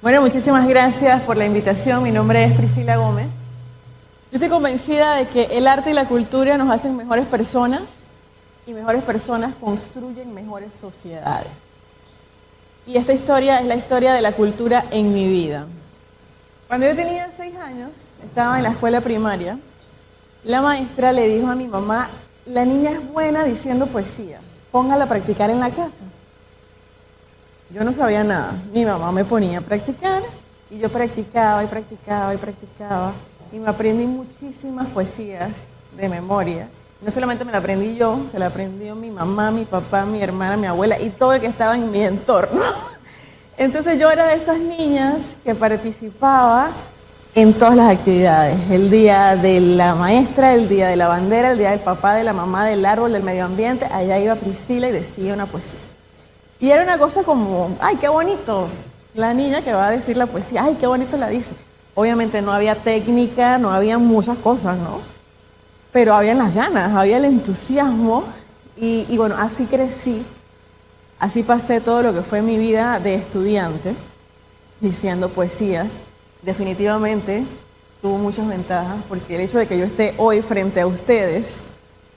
Bueno, muchísimas gracias por la invitación. Mi nombre es Priscila Gómez. Yo estoy convencida de que el arte y la cultura nos hacen mejores personas y mejores personas construyen mejores sociedades. Y esta historia es la historia de la cultura en mi vida. Cuando yo tenía 6 años, estaba en la escuela primaria, la maestra le dijo a mi mamá, la niña es buena diciendo poesía, póngala a practicar en la casa. Yo no sabía nada. Mi mamá me ponía a practicar y yo practicaba y practicaba y practicaba. Y me aprendí muchísimas poesías de memoria. No solamente me la aprendí yo, se la aprendió mi mamá, mi papá, mi hermana, mi abuela y todo el que estaba en mi entorno. Entonces yo era de esas niñas que participaba en todas las actividades. El día de la maestra, el día de la bandera, el día del papá, de la mamá, del árbol, del medio ambiente. Allá iba Priscila y decía una poesía. Y era una cosa como, ay, qué bonito, la niña que va a decir la poesía, ay, qué bonito la dice. Obviamente no había técnica, no había muchas cosas, ¿no? Pero había las ganas, había el entusiasmo y bueno, así crecí, así pasé todo lo que fue mi vida de estudiante, diciendo poesías. Definitivamente tuvo muchas ventajas, porque el hecho de que yo esté hoy frente a ustedes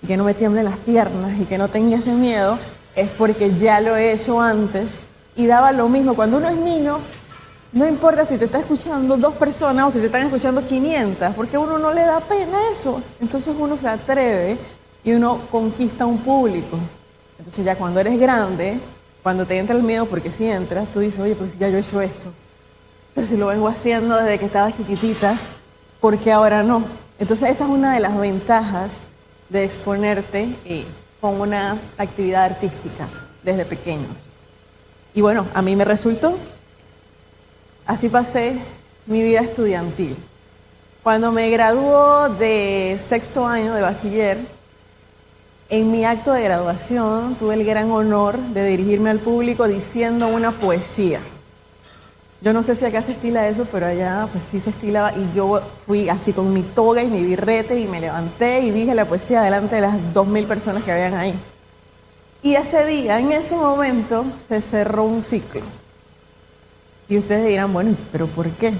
y que no me tiemblen las piernas y que no tenga ese miedo, es porque ya lo he hecho antes y daba lo mismo. Cuando uno es niño, no importa si te está escuchando 2 personas o si te están escuchando 500, porque a uno no le da pena eso. Entonces uno se atreve y uno conquista un público. Entonces ya cuando eres grande, cuando te entra el miedo, porque si entras, tú dices, oye, pues ya yo he hecho esto. Pero si lo vengo haciendo desde que estaba chiquitita, ¿por qué ahora no? Entonces esa es una de las ventajas de exponerte con una actividad artística desde pequeños. Y bueno, a mí me resultó. Así pasé mi vida estudiantil. Cuando me graduó de 6º año de bachiller, en mi acto de graduación tuve el gran honor de dirigirme al público diciendo una poesía. Yo no sé si acá se estila eso, pero allá pues sí se estilaba y yo fui así con mi toga y mi birrete y me levanté y dije la poesía delante de las 2000 personas que habían ahí. Y ese día, en ese momento, se cerró un ciclo. Y ustedes dirán, bueno, ¿pero por qué?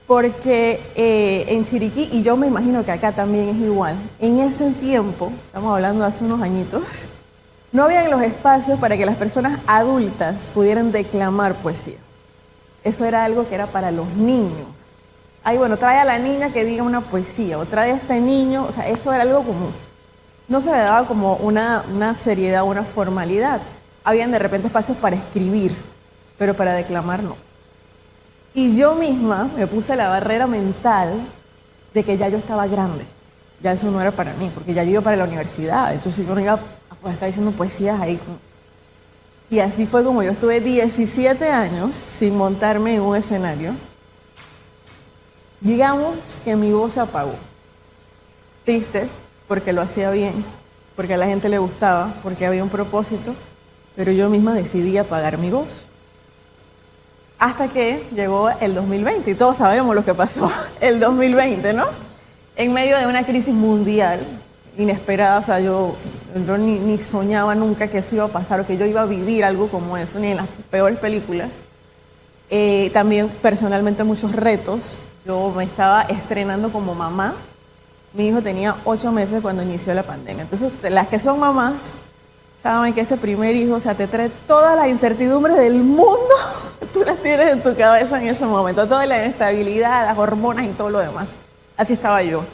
Porque en Chiriquí, y yo me imagino que acá también es igual, en ese tiempo, estamos hablando de hace unos añitos, no habían los espacios para que las personas adultas pudieran declamar poesía. Eso era algo que era para los niños. Ay, bueno, trae a la niña que diga una poesía, o trae a este niño, o sea, eso era algo como, no se le daba como una seriedad, una formalidad. Habían de repente espacios para escribir, pero para declamar no. Y yo misma me puse la barrera mental de que ya yo estaba grande. Ya eso no era para mí, porque ya yo iba para la universidad, entonces yo no iba a estar diciendo poesías ahí. Y así fue como yo estuve 17 años sin montarme en un escenario. Digamos que mi voz se apagó. Triste, porque lo hacía bien, porque a la gente le gustaba, porque había un propósito, pero yo misma decidí apagar mi voz. Hasta que llegó el 2020, y todos sabemos lo que pasó el 2020, ¿no? En medio de una crisis mundial, inesperada, o sea, yo ni soñaba nunca que eso iba a pasar o que yo iba a vivir algo como eso, ni en las peores películas. También personalmente muchos retos. Yo me estaba estrenando como mamá. Mi hijo tenía 8 meses cuando inició la pandemia. Entonces, las que son mamás saben que ese primer hijo, o sea, te trae todas las incertidumbres del mundo. Tú las tienes en tu cabeza en ese momento. Toda la inestabilidad, las hormonas y todo lo demás. Así estaba yo.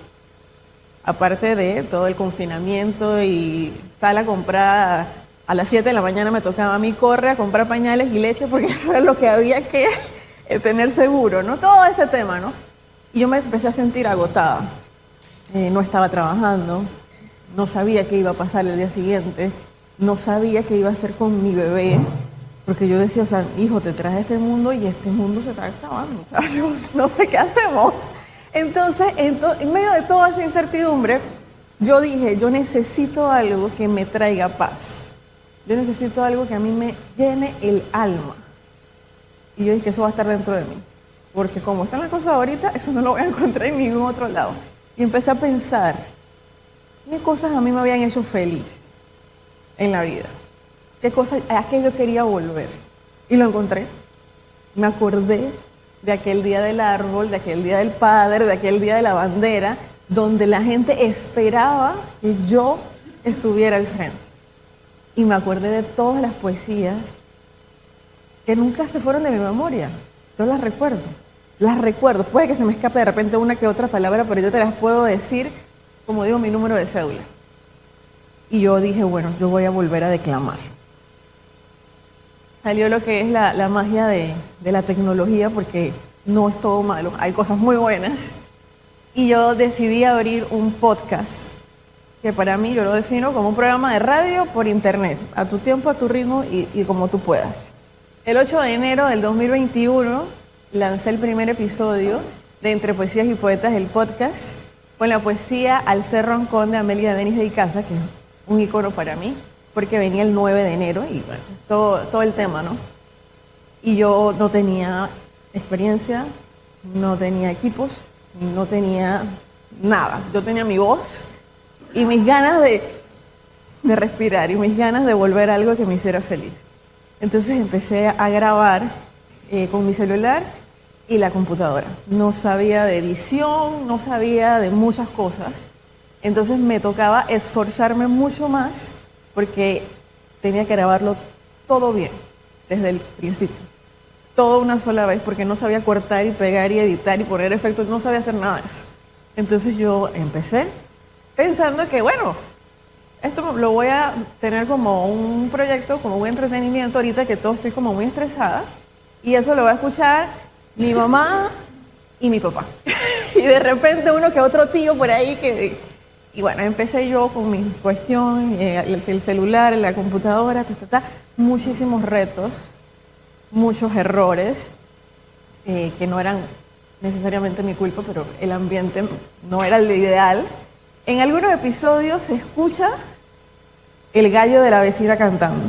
Aparte de todo el confinamiento y sal a comprar, a las 7 de la mañana me tocaba a mí, corre a comprar pañales y leche porque eso era lo que había que tener seguro, ¿no? Todo ese tema, ¿no? Y yo me empecé a sentir agotada. No estaba trabajando, no sabía qué iba a pasar el día siguiente, no sabía qué iba a hacer con mi bebé, porque yo decía, o sea, hijo, te traje a este mundo y este mundo se está acabando, o sea, yo no sé qué hacemos. Entonces, en medio de toda esa incertidumbre, yo dije, yo necesito algo que me traiga paz. Yo necesito algo que a mí me llene el alma. Y yo dije que eso va a estar dentro de mí. Porque como están las cosas ahorita, eso no lo voy a encontrar en ningún otro lado. Y empecé a pensar, ¿qué cosas a mí me habían hecho feliz en la vida? ¿Qué cosas a qué yo quería volver? Y lo encontré. Me acordé de aquel día del árbol, de aquel día del padre, de aquel día de la bandera, donde la gente esperaba que yo estuviera al frente. Y me acordé de todas las poesías que nunca se fueron de mi memoria. Yo las recuerdo. Las recuerdo. Puede que se me escape de repente una que otra palabra, pero yo te las puedo decir, como digo, mi número de cédula. Y yo dije, bueno, yo voy a volver a declamar. Salió lo que es la magia de la tecnología, porque no es todo malo, hay cosas muy buenas. Y yo decidí abrir un podcast, que para mí yo lo defino como un programa de radio por internet, a tu tiempo, a tu ritmo y como tú puedas. El 8 de enero del 2021 lancé el primer episodio de Entre Poesías y Poetas, el podcast, con la poesía Al ser roncón de Amelia Denis de Icaza, que es un ícono para mí, porque venía el 9 de enero y bueno, todo el tema, ¿no? Y yo no tenía experiencia, no tenía equipos, no tenía nada. Yo tenía mi voz y mis ganas de respirar y mis ganas de volver a algo que me hiciera feliz. Entonces empecé a grabar con mi celular y la computadora. No sabía de edición, no sabía de muchas cosas. Entonces me tocaba esforzarme mucho más porque tenía que grabarlo todo bien, desde el principio. Todo una sola vez, porque no sabía cortar y pegar y editar y poner efectos, no sabía hacer nada de eso. Entonces yo empecé pensando que, bueno, esto lo voy a tener como un proyecto, como un entretenimiento ahorita que todo estoy como muy estresada, y eso lo va a escuchar mi mamá y mi papá. Y de repente uno que otro tío por ahí que... Y bueno, empecé yo con mi cuestión, el celular, la computadora, muchísimos retos, muchos errores, que no eran necesariamente mi culpa, pero el ambiente no era lo ideal. En algunos episodios se escucha el gallo de la vecina cantando.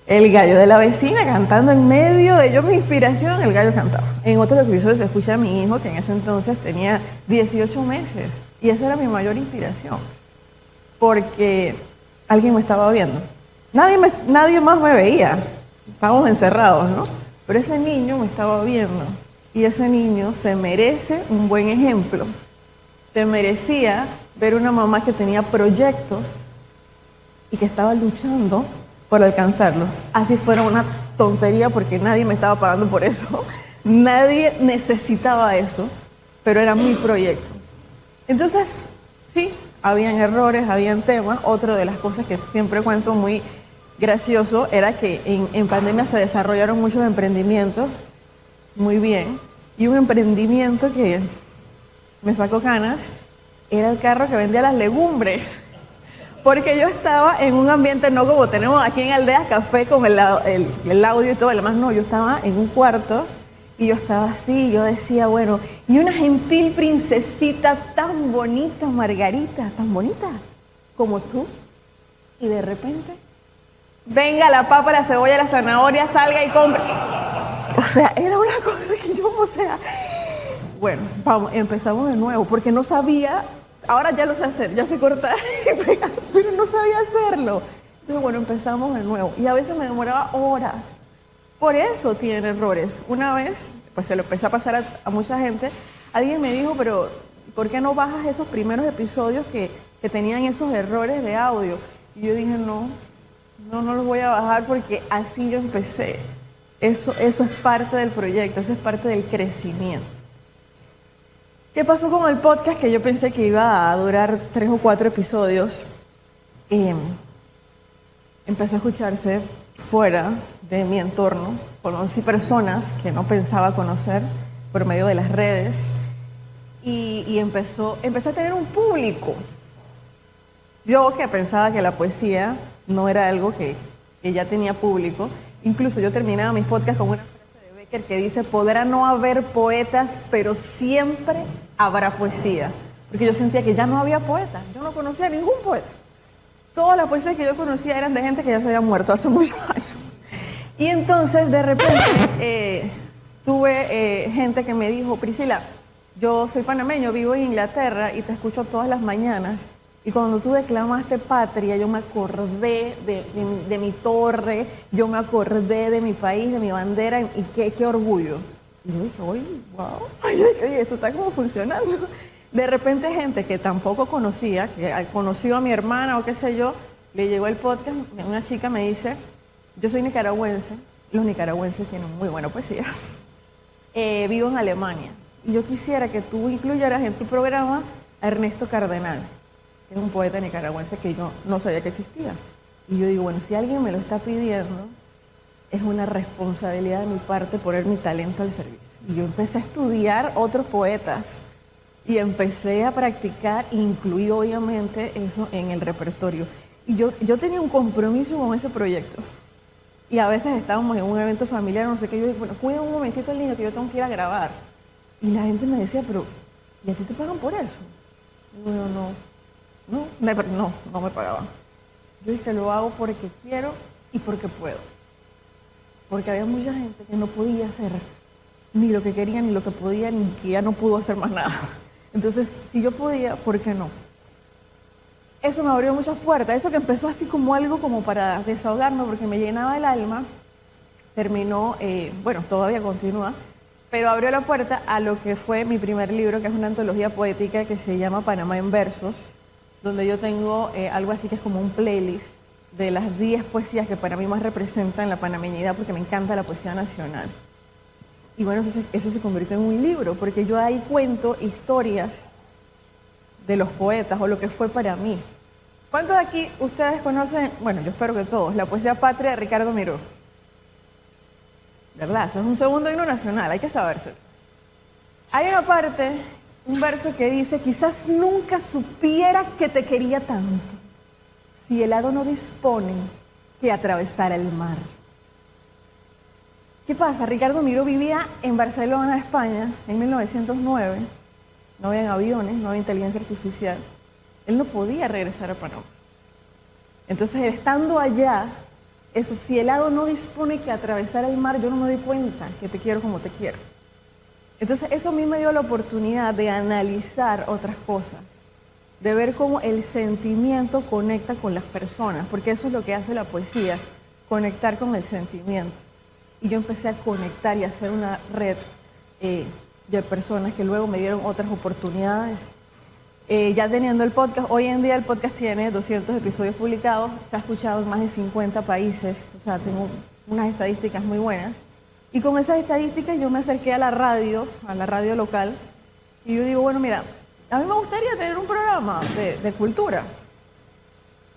El gallo de la vecina cantando en medio de yo, mi inspiración, el gallo cantaba. En otros episodios se escucha a mi hijo, que en ese entonces tenía 18 meses. Y esa era mi mayor inspiración. Porque alguien me estaba viendo. Nadie más me veía. Estábamos encerrados, ¿no? Pero ese niño me estaba viendo. Y ese niño se merece un buen ejemplo. Se merecía ver una mamá que tenía proyectos y que estaba luchando por alcanzarlo. Así fuera una tontería porque nadie me estaba pagando por eso. Nadie necesitaba eso, pero era mi proyecto. Entonces, sí, habían errores, habían temas. Otra de las cosas que siempre cuento muy gracioso era que en pandemia se desarrollaron muchos emprendimientos, muy bien. Y un emprendimiento que me sacó ganas era el carro que vendía las legumbres. Porque yo estaba en un ambiente, no como tenemos aquí en Aldeas Café con el audio y todo lo demás, no, yo estaba en un cuarto y yo estaba así, yo decía, bueno, y una gentil princesita tan bonita, Margarita, tan bonita como tú, y de repente, venga la papa, la cebolla, la zanahoria, salga y compre. O sea, era una cosa que yo, bueno, vamos, empezamos de nuevo, porque no sabía. Ahora ya lo sé hacer, ya sé cortar y pegar, pero no sabía hacerlo. Entonces, bueno, empezamos de nuevo. Y a veces me demoraba horas. Por eso tienen errores. Una vez, pues se lo empecé a pasar a mucha gente, alguien me dijo, pero ¿por qué no bajas esos primeros episodios que tenían esos errores de audio? Y yo dije, no los voy a bajar porque así yo empecé. Eso es parte del proyecto, eso es parte del crecimiento. ¿Qué pasó con el podcast? Que yo pensé que iba a durar 3 o 4 episodios. Empezó a escucharse fuera de mi entorno. Conocí personas que no pensaba conocer por medio de las redes. Y empecé a tener un público. Yo que pensaba que la poesía no era algo que ya tenía público. Incluso yo terminaba mis podcasts con una frase de Becker que dice: podrá no haber poetas, pero siempre habrá poesía. Porque yo sentía que ya no había poetas. Yo no conocía a ningún poeta. Todas las poesías que yo conocía eran de gente que ya se había muerto hace muchos años. Y entonces, de repente, tuve gente que me dijo: Priscila, yo soy panameño, vivo en Inglaterra y te escucho todas las mañanas. Y cuando tú declamaste Patria, yo me acordé de mi torre, yo me acordé de mi país, de mi bandera, y qué orgullo. Y yo dije, oye, wow, oye, esto está como funcionando. De repente gente que tampoco conocía, que conoció a mi hermana o qué sé yo, le llegó el podcast, una chica me dice, yo soy nicaragüense, los nicaragüenses tienen muy buena poesía, vivo en Alemania, y yo quisiera que tú incluyeras en tu programa a Ernesto Cardenal, que es un poeta nicaragüense que yo no sabía que existía. Y yo digo, bueno, si alguien me lo está pidiendo, es una responsabilidad de mi parte poner mi talento al servicio. Y yo empecé a estudiar otros poetas y empecé a practicar, incluí obviamente eso en el repertorio. Y yo tenía un compromiso con ese proyecto. Y a veces estábamos en un evento familiar, no sé qué, yo dije, bueno, cuida un momentito el niño que yo tengo que ir a grabar. Y la gente me decía, pero, ¿y a ti te pagan por eso? Y bueno, no me pagaban. Yo dije, lo hago porque quiero y porque puedo. Porque había mucha gente que no podía hacer ni lo que quería, ni lo que podía, ni que ya no pudo hacer más nada. Entonces, si yo podía, ¿por qué no? Eso me abrió muchas puertas. Eso que empezó así como algo como para desahogarme, porque me llenaba el alma, terminó, bueno, todavía continúa, pero abrió la puerta a lo que fue mi primer libro, que es una antología poética que se llama Panamá en Versos, donde yo tengo algo así que es como un playlist de las 10 poesías que para mí más representan la panameñidad, porque me encanta la poesía nacional. Y bueno, eso se convirtió en un libro, porque yo ahí cuento historias de los poetas o lo que fue para mí. ¿Cuántos de aquí ustedes conocen, bueno, yo espero que todos, la poesía patria de Ricardo Miró? ¿Verdad? Eso es un segundo himno nacional, hay que saberse. Hay una parte, un verso que dice, quizás nunca supiera que te quería tanto, si el hado no dispone que atravesara el mar. ¿Qué pasa? Ricardo Miró vivía en Barcelona, España, en 1909. No había aviones, no había inteligencia artificial. Él no podía regresar a Panamá. Entonces, estando allá, eso, si el hado no dispone que atravesar el mar, yo no me doy cuenta que te quiero como te quiero. Entonces, eso a mí me dio la oportunidad de analizar otras cosas, de ver cómo el sentimiento conecta con las personas, porque eso es lo que hace la poesía, conectar con el sentimiento. Y yo empecé a conectar y a hacer una red de personas que luego me dieron otras oportunidades. Ya teniendo el podcast, hoy en día el podcast tiene 200 episodios publicados, se ha escuchado en más de 50 países, o sea, tengo unas estadísticas muy buenas. Y con esas estadísticas yo me acerqué a la radio local, y yo digo, bueno, mira, a mí me gustaría tener un programa de cultura.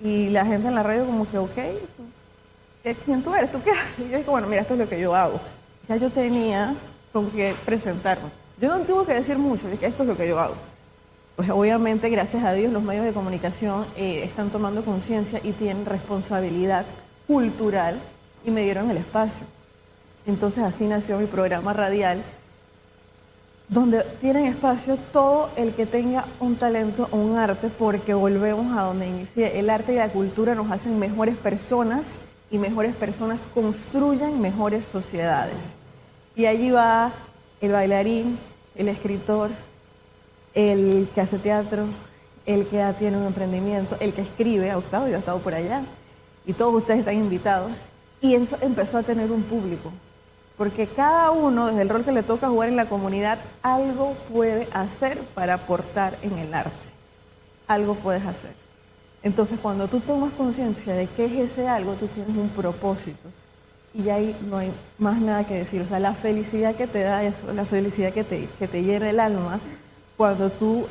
Y la gente en la radio como que, ok, ¿quién tú eres? ¿Tú qué haces? Y yo digo, bueno, mira, esto es lo que yo hago. Ya yo tenía con qué presentarme. Yo no tuve que decir mucho, dije, esto es lo que yo hago. Pues obviamente, gracias a Dios, los medios de comunicación están tomando conciencia y tienen responsabilidad cultural y me dieron el espacio. Entonces así nació mi programa radial, donde tienen espacio todo el que tenga un talento o un arte, porque volvemos a donde inicié. El arte y la cultura nos hacen mejores personas y mejores personas construyen mejores sociedades. Y allí va el bailarín, el escritor, el que hace teatro, el que ya tiene un emprendimiento, el que escribe, Octavio, yo he estado por allá, y todos ustedes están invitados. Y eso empezó a tener un público, porque cada uno, desde el rol que le toca jugar en la comunidad, algo puede hacer para aportar en el arte. Algo puedes hacer. Entonces, cuando tú tomas conciencia de qué es ese algo, tú tienes un propósito. Y ahí no hay más nada que decir. O sea, la felicidad que te da eso, la felicidad que te llena el alma, cuando tú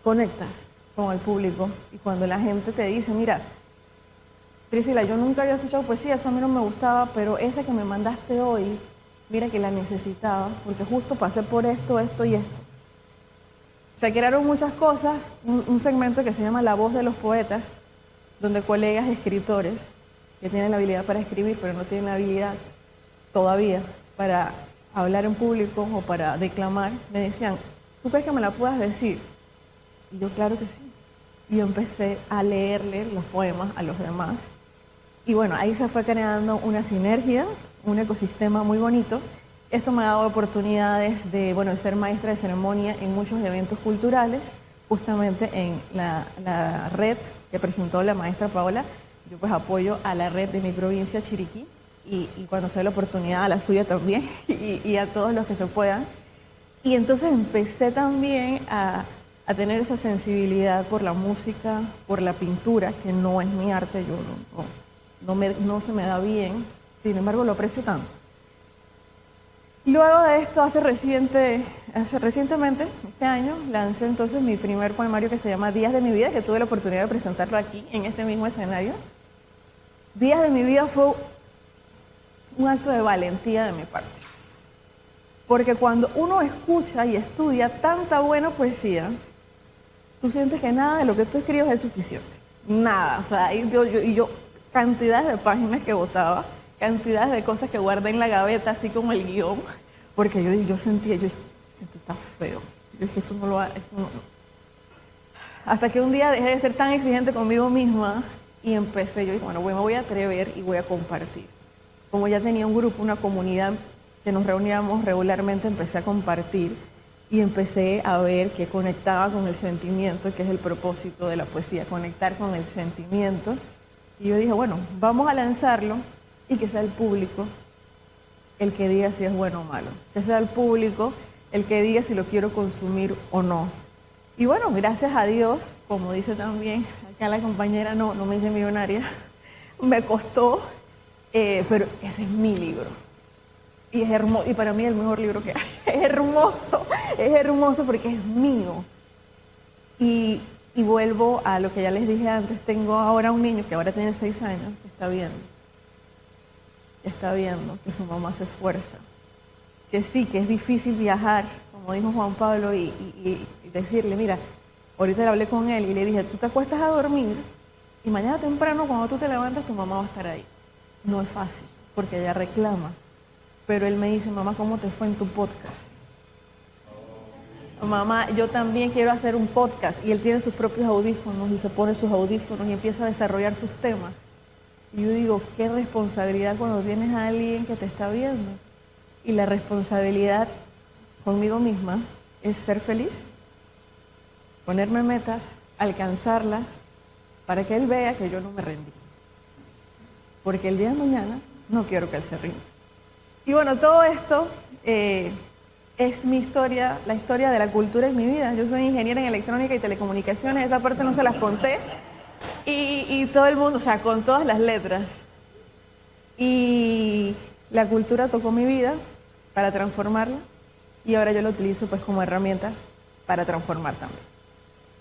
conectas con el público y cuando la gente te dice, mira, Priscila, yo nunca había escuchado poesía, eso a mí no me gustaba, pero esa que me mandaste hoy, mira que la necesitaba, porque justo pasé por esto, esto y esto. Se crearon muchas cosas, un segmento que se llama La Voz de los Poetas, donde colegas escritores que tienen la habilidad para escribir, pero no tienen la habilidad todavía para hablar en público o para declamar, me decían, ¿tú crees que me la puedas decir? Y yo, claro que sí. Y yo empecé a leerle los poemas a los demás. Y bueno, ahí se fue creando una sinergia, un ecosistema muy bonito. Esto me ha dado oportunidades de, bueno, ser maestra de ceremonia en muchos eventos culturales, justamente en la red que presentó la maestra Paola. Yo pues apoyo a la red de mi provincia, Chiriquí, y cuando se dé la oportunidad a la suya también, y a todos los que se puedan. Y entonces empecé también a tener esa sensibilidad por la música, por la pintura, que no es mi arte, yo no se me da bien, sin embargo lo aprecio tanto. Luego de esto, recientemente, este año, lancé entonces mi primer poemario que se llama Días de mi vida, que tuve la oportunidad de presentarlo aquí, en este mismo escenario. Días de mi vida fue un acto de valentía de mi parte. Porque cuando uno escucha y estudia tanta buena poesía, tú sientes que nada de lo que tú escribes es suficiente. Nada. O sea, yo cantidades de páginas que botaba, cantidades de cosas que guardé en la gaveta, así como el guión, porque yo sentía, esto está feo. Yo dije, esto no lo hago. Hasta que un día dejé de ser tan exigente conmigo misma y empecé, yo dije, bueno, me voy a atrever y voy a compartir. Como ya tenía un grupo, una comunidad que nos reuníamos regularmente, empecé a compartir y empecé a ver que conectaba con el sentimiento, que es el propósito de la poesía, conectar con el sentimiento. Y yo dije, bueno, vamos a lanzarlo y que sea el público el que diga si es bueno o malo. Que sea el público el que diga si lo quiero consumir o no. Y bueno, gracias a Dios, como dice también acá la compañera, no me hice millonaria, me costó, pero ese es mi libro. Y es hermoso, y para mí es el mejor libro que hay. Es hermoso porque es mío. Y vuelvo a lo que ya les dije antes, tengo ahora un niño que ahora tiene 6 años, que está viendo que su mamá se esfuerza. Que sí, que es difícil viajar, como dijo Juan Pablo, y decirle, mira, ahorita le hablé con él y le dije, tú te acuestas a dormir y mañana temprano cuando tú te levantas tu mamá va a estar ahí. No es fácil, porque ella reclama. Pero él me dice, mamá, ¿cómo te fue en tu podcast? Mamá, yo también quiero hacer un podcast. Y él tiene sus propios audífonos y se pone sus audífonos y empieza a desarrollar sus temas. Y yo digo, qué responsabilidad cuando tienes a alguien que te está viendo. Y la responsabilidad conmigo misma es ser feliz, ponerme metas, alcanzarlas, para que él vea que yo no me rendí. Porque el día de mañana no quiero que él se rinda. Y bueno, todo esto es mi historia, la historia de la cultura en mi vida. Yo soy ingeniera en electrónica y telecomunicaciones, esa parte no se las conté. Y todo el mundo, o sea, con todas las letras. Y la cultura tocó mi vida para transformarla y ahora yo la utilizo pues como herramienta para transformar también.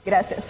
Gracias.